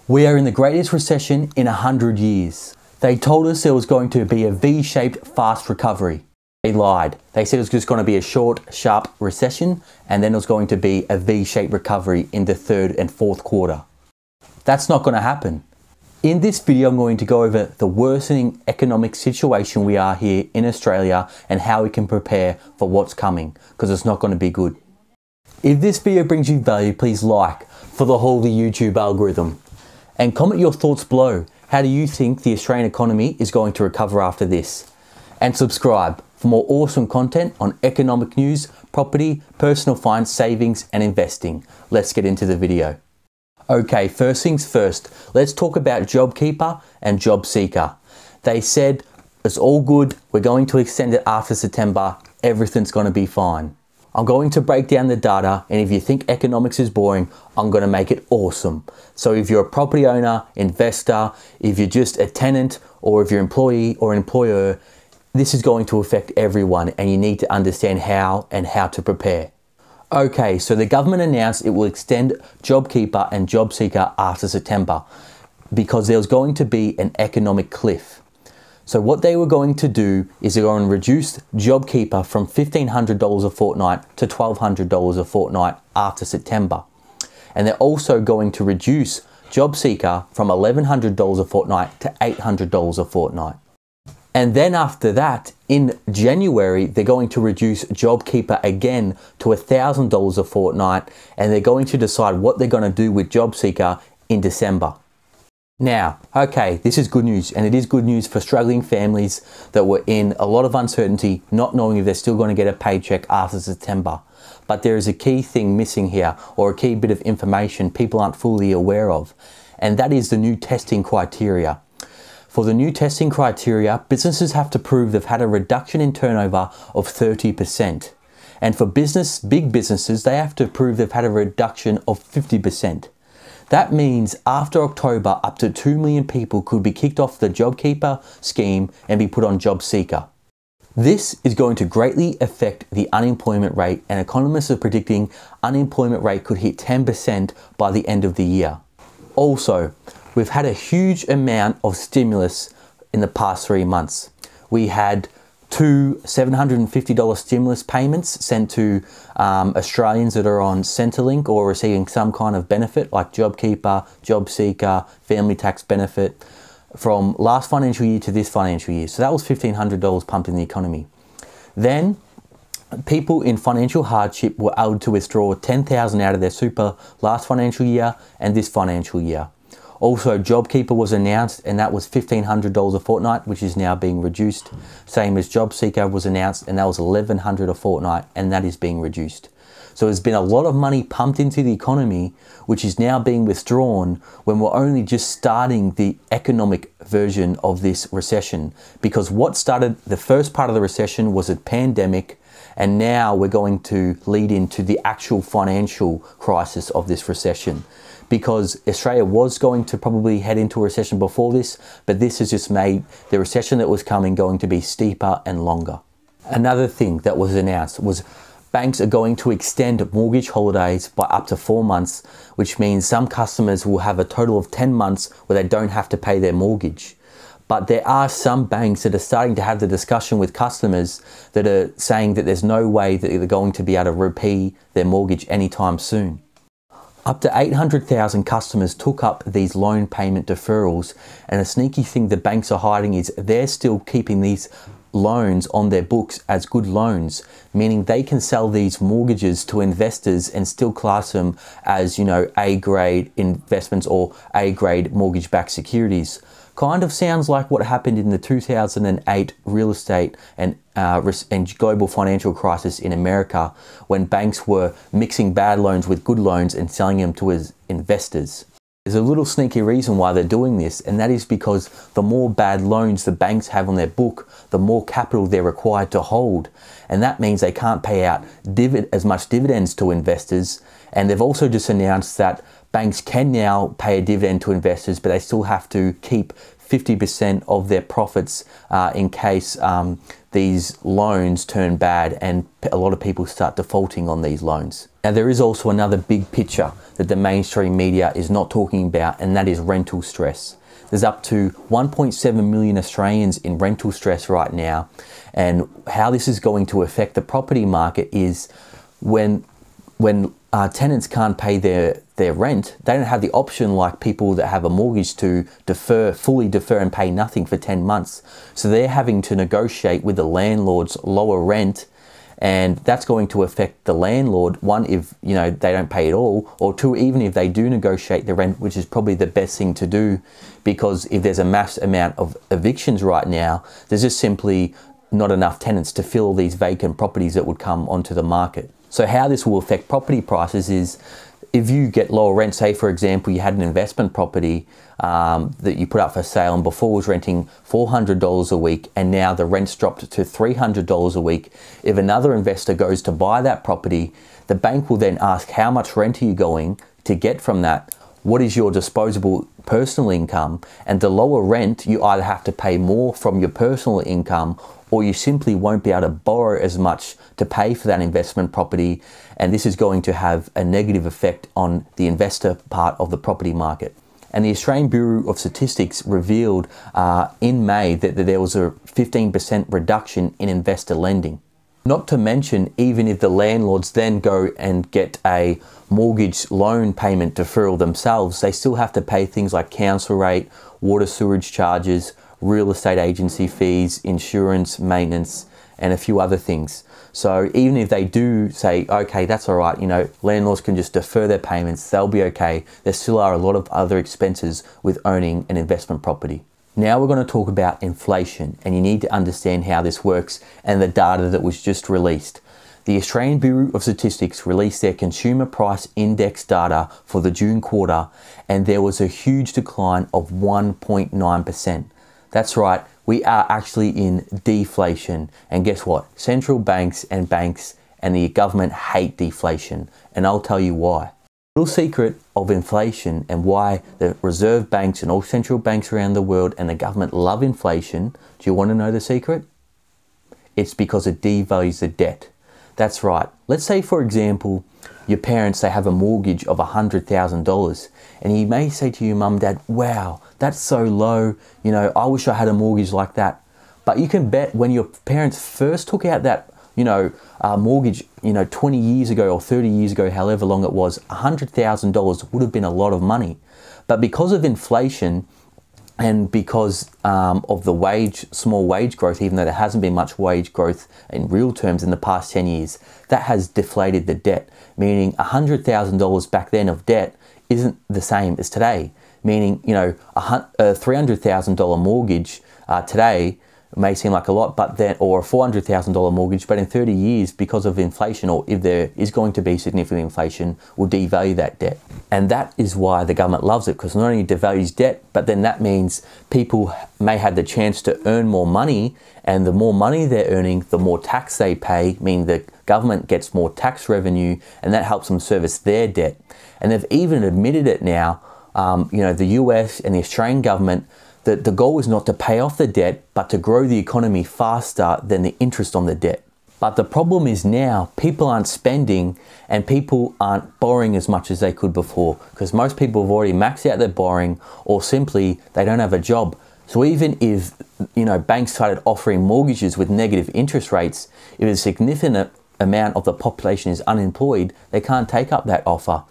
We are in the greatest recession in 100 years. They told us there was going to be a V-shaped fast recovery. They lied. They said it was just going to be a short, sharp recession, and then it was going to be a V-shaped recovery in the third and fourth quarter. That's not going to happen. In this video, I'm going to go over the worsening economic situation we are here in Australia and how we can prepare for what's coming, because it's not going to be good. If this video brings you value, please like for the whole YouTube algorithm. And comment your thoughts below. How do you think the Australian economy is going to recover after this? And subscribe for more awesome content on economic news, property, personal finance, savings and investing. Let's get into the video. Okay, first things first, let's talk about JobKeeper and JobSeeker. They said it's all good, we're going to extend it after September, everything's going to be fine. I'm going to break down the data, and if you think economics is boring, I'm going to make it awesome. So if you're a property owner, investor, if you're just a tenant, or if you're employee or employer, this is going to affect everyone and you need to understand how and how to prepare. Okay, so the government announced it will extend JobKeeper and JobSeeker after September because there was going to be an economic cliff. So what they were going to do is they're going to reduce JobKeeper from $1,500 a fortnight to $1,200 a fortnight after September. And they're also going to reduce JobSeeker from $1,100 a fortnight to $800 a fortnight. And then after that, in January, they're going to reduce JobKeeper again to $1,000 a fortnight, and they're going to decide what they're going to do with JobSeeker in December. Now, okay, this is good news, and it is good news for struggling families that were in a lot of uncertainty, not knowing if they're still going to get a paycheck after September. But there is a key thing missing here, or a key bit of information people aren't fully aware of, and that is the new testing criteria. For the new testing criteria, businesses have to prove they've had a reduction in turnover of 30%. And for big businesses, they have to prove they've had a reduction of 50%. That means after October, up to 2 million people could be kicked off the JobKeeper scheme and be put on JobSeeker. This is going to greatly affect the unemployment rate, and economists are predicting unemployment rate could hit 10% by the end of the year. Also, we've had a huge amount of stimulus in the past 3 months. We had 2 $750 stimulus payments sent to Australians that are on Centrelink or receiving some kind of benefit like JobKeeper, JobSeeker, family tax benefit from last financial year to this financial year. So that was $1,500 pumped in the economy. Then people in financial hardship were able to withdraw $10,000 out of their super last financial year and this financial year. Also, JobKeeper was announced, and that was $1,500 a fortnight, which is now being reduced. Same as JobSeeker was announced, and that was $1,100 a fortnight, and that is being reduced. So there's been a lot of money pumped into the economy, which is now being withdrawn when we're only just starting the economic version of this recession. Because what started the first part of the recession was a pandemic, and now we're going to lead into the actual financial crisis of this recession. Because Australia was going to probably head into a recession before this, but this has just made the recession that was coming going to be steeper and longer. Another thing that was announced was banks are going to extend mortgage holidays by up to 4 months, which means some customers will have a total of 10 months where they don't have to pay their mortgage. But there are some banks that are starting to have the discussion with customers that are saying that there's no way that they're going to be able to repay their mortgage anytime soon. Up to 800,000 customers took up these loan payment deferrals, and a sneaky thing the banks are hiding is they're still keeping these loans on their books as good loans, meaning they can sell these mortgages to investors and still class them as, A-grade investments or A-grade mortgage-backed securities. Kind of sounds like what happened in the 2008 real estate and global financial crisis in America, when banks were mixing bad loans with good loans and selling them to investors. There's a little sneaky reason why they're doing this, and that is because the more bad loans the banks have on their book, the more capital they're required to hold. And that means they can't pay out as much dividends to investors. And they've also just announced that banks can now pay a dividend to investors, but they still have to keep 50% of their profits in case these loans turn bad and a lot of people start defaulting on these loans. Now, there is also another big picture that the mainstream media is not talking about, and that is rental stress. There's up to 1.7 million Australians in rental stress right now, and how this is going to affect the property market is when tenants can't pay their rent, they don't have the option like people that have a mortgage to fully defer and pay nothing for 10 months. So they're having to negotiate with the landlords lower rent, and that's going to affect the landlord, one, if they don't pay at all, or two, even if they do negotiate the rent, which is probably the best thing to do, because if there's a mass amount of evictions right now, there's just simply not enough tenants to fill these vacant properties that would come onto the market. So how this will affect property prices is, if you get lower rent, say for example you had an investment property that you put up for sale and before was renting $400 a week, and now the rent's dropped to $300 a week. If another investor goes to buy that property, the bank will then ask, how much rent are you going to get from that? What is your disposable personal income? And the lower rent, you either have to pay more from your personal income, or you simply won't be able to borrow as much to pay for that investment property. And this is going to have a negative effect on the investor part of the property market. And the Australian Bureau of Statistics revealed in May that there was a 15% reduction in investor lending. Not to mention, even if the landlords then go and get a mortgage loan payment deferral themselves, they still have to pay things like council rate, water sewage charges, real estate agency fees, insurance, maintenance, and a few other things. So even if they do say, okay, that's all right, landlords can just defer their payments, they'll be okay, there still are a lot of other expenses with owning an investment property. Now we're going to talk about inflation, and you need to understand how this works and the data that was just released. The Australian Bureau of Statistics released their Consumer Price Index data for the June quarter, and there was a huge decline of 1.9%. That's right, we are actually in deflation. And guess what? Central banks and the government hate deflation, and I'll tell you why. The little secret of inflation and why the reserve banks and all central banks around the world and the government love inflation, do you want to know the secret? It's because it devalues the debt. That's right. Let's say, for example, your parents, they have a mortgage of $100,000, and you may say to your mum, dad, wow, that's so low, I wish I had a mortgage like that. But you can bet when your parents first took out that mortgage, 20 years ago or 30 years ago, however long it was, $100,000 would have been a lot of money. But because of inflation and because of the small wage growth, even though there hasn't been much wage growth in real terms in the past 10 years, that has deflated the debt, meaning $100,000 back then of debt isn't the same as today. Meaning, a $300,000 mortgage today may seem like a lot, or a $400,000 mortgage, but in 30 years, because of inflation, or if there is going to be significant inflation, will devalue that debt. And that is why the government loves it, because not only devalues debt, but then that means people may have the chance to earn more money, and the more money they're earning, the more tax they pay, meaning the government gets more tax revenue, and that helps them service their debt. And they've even admitted it now, the US and the Australian government, that the goal is not to pay off the debt, but to grow the economy faster than the interest on the debt. But the problem is now people aren't spending and people aren't borrowing as much as they could before, because most people have already maxed out their borrowing, or simply they don't have a job. So even if banks started offering mortgages with negative interest rates, if a significant amount of the population is unemployed, they can't take up that offer.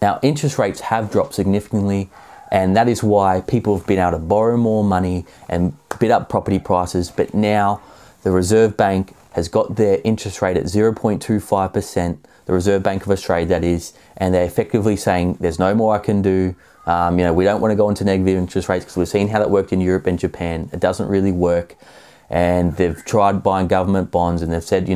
Now, interest rates have dropped significantly, and that is why people have been able to borrow more money and bid up property prices. But now the Reserve Bank has got their interest rate at 0.25%, the Reserve Bank of Australia that is, and they're effectively saying there's no more I can do. We don't want to go into negative interest rates because we've seen how that worked in Europe and Japan. It doesn't really work. And they've tried buying government bonds, and they've said,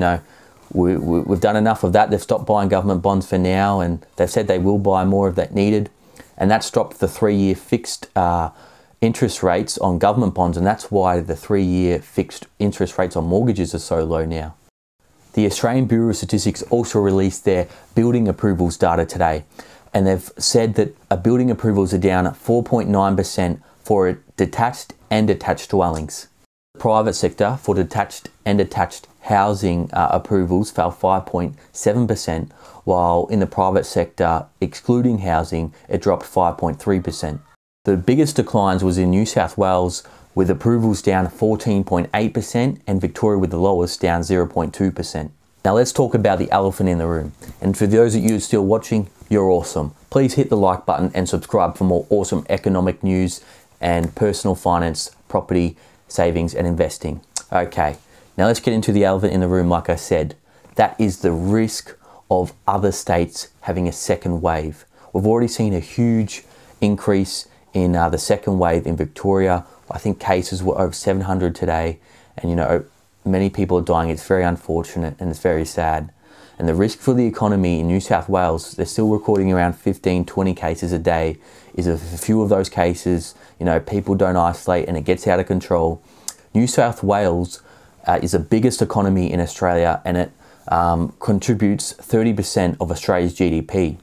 we've done enough of that. They've stopped buying government bonds for now, and they've said they will buy more if that needed. And that's dropped the 3-year fixed interest rates on government bonds, and that's why the 3-year fixed interest rates on mortgages are so low now. The Australian Bureau of Statistics also released their building approvals data today, and they've said that building approvals are down at 4.9% for detached and attached dwellings. The private sector for detached and attached housing approvals fell 5.7%, while in the private sector, excluding housing, it dropped 5.3%. The biggest declines was in New South Wales, with approvals down 14.8% and Victoria with the lowest down 0.2%. Now let's talk about the elephant in the room. And for those of you still watching, you're awesome. Please hit the like button and subscribe for more awesome economic news and personal finance, property, savings and investing. Okay, now let's get into the elephant in the room. Like I said, that is the risk of other states having a second wave. We've already seen a huge increase in the second wave in Victoria. I think cases were over 700 today, and you know, many people are dying. It's very unfortunate and it's very sad. And the risk for the economy in New South Wales, they're still recording around 15, 20 cases a day, is if a few of those cases, you know, people don't isolate and it gets out of control. New South Wales is the biggest economy in Australia, and it contributes 30% of Australia's GDP.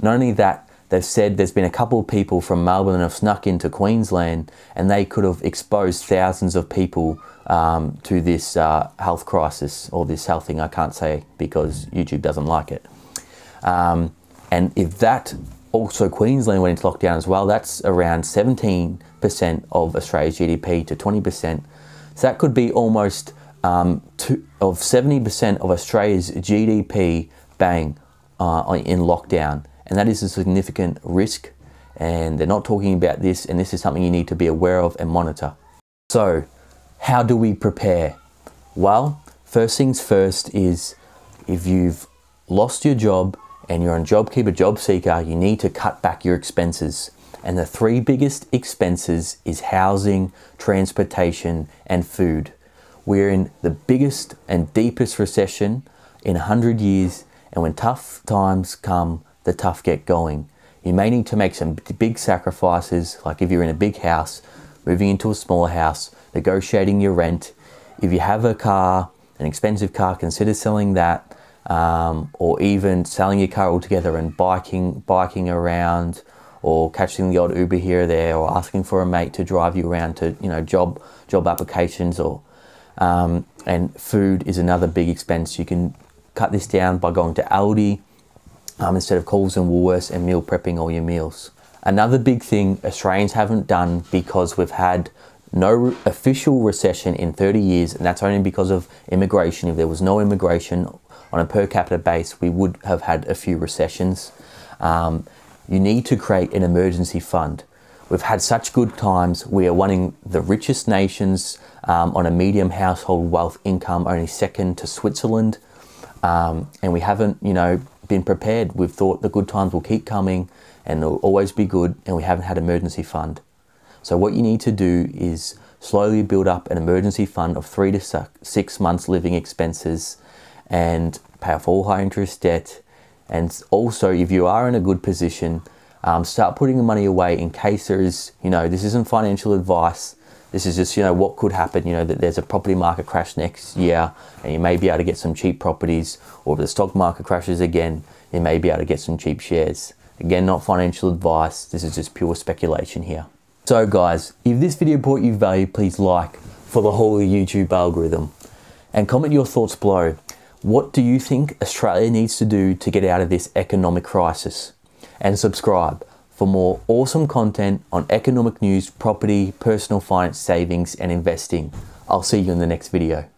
Not only that, they've said there's been a couple of people from Melbourne that have snuck into Queensland, and they could have exposed thousands of people to this health crisis, or this health thing I can't say because YouTube doesn't like it. And if that, also Queensland went into lockdown as well, that's around 17% of Australia's GDP to 20%. So that could be almost of 70% of Australia's GDP, bang, in lockdown. And that is a significant risk, and they're not talking about this, and this is something you need to be aware of and monitor. So, how do we prepare? Well, first things first is, if you've lost your job and you're on JobKeeper, Job Seeker, you need to cut back your expenses. And the three biggest expenses is housing, transportation, and food. We're in the biggest and deepest recession in 100 years, and when tough times come, the tough get going. You may need to make some big sacrifices, like if you're in a big house, moving into a smaller house, negotiating your rent. If you have a car, an expensive car, consider selling that, or even selling your car altogether and biking around, or catching the odd Uber here or there, or asking for a mate to drive you around to, you know, job applications, or and food is another big expense. You can cut this down by going to Aldi instead of Coles and Woolworths, and meal prepping all your meals. Another big thing Australians haven't done, because we've had no official recession in 30 years, and that's only because of immigration. If there was no immigration on a per capita base, we would have had a few recessions. You need to create an emergency fund. We've had such good times. We are one of the richest nations on a medium household wealth income, only second to Switzerland. And we haven't, you know, been prepared. We've thought the good times will keep coming and they'll always be good, and we haven't had an emergency fund. So what you need to do is slowly build up an emergency fund of 3 to 6 months living expenses, and pay off all high interest debt. And also, if you are in a good position, start putting the money away in case there is, you know, this isn't financial advice. This is just, you know, what could happen, you know, that there's a property market crash next year and you may be able to get some cheap properties, or if the stock market crashes again, you may be able to get some cheap shares. Again, not financial advice. This is just pure speculation here. So guys, if this video brought you value, please like for the whole YouTube algorithm, and comment your thoughts below. What do you think Australia needs to do to get out of this economic crisis? And subscribe for more awesome content on economic news, property, personal finance, savings, and investing. I'll see you in the next video.